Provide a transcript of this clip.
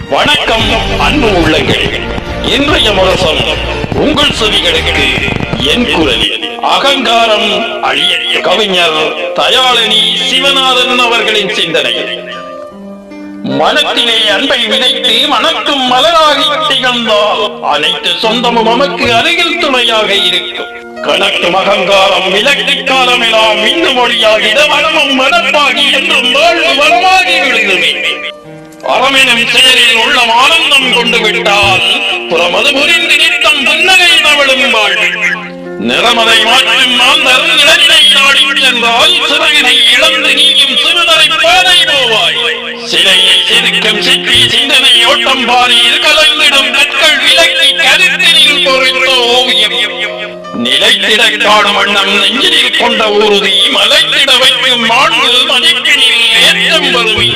வணக்கம் அன்பு உள்ளங்கள். இன்றைய முரசம் உங்கள் செவிகளுக்கு என் குரலில் அகங்காரம் அழிய கவிஞர் தயாளனி சிவநாதன் அவர்களின் சிந்தனை. மனத்திலே அன்பை விதைத்து மனக்கும் மலராகி திகழ்ந்தால் அனைத்து சொந்தமும் நமக்கு அருகில் துணையாக இருக்கும். கணக்கும் அகங்காரம் விலக்கு காலமெல்லாம் இன்னும் மொழியாகி வனமும் மனப்பாகி என்றும் வாழ்வு வளமாகி விடுகிறது. அறமெனும் செயலில் உள்ள ஆனந்தம் கொண்டு விட்டால் புறமது புரிந்து நித்தம் புன்னகை தவழும் வாழ்வு. நிறமதை மாற்றும் மாந்தர் நிழலை நாடி சென்றால் சிறகினை இழந்து நீயும் சிறுதரை பாதை போவாய். சிலையை சிரிக்கும் சிற்றி சிந்தனை ஓட்டம் பாரியில் கலந்திடும் கற்கள் விலக்கி கருத்தினில் பொறித்த ஓவியம். நிலைத்திட காடும் வண்ணம் நெஞ்சினில் கொண்ட ஊர்தி மலைத்திட வைக்கும் மாண்பு மதிப்பினில் ஏற்றம் வருவி.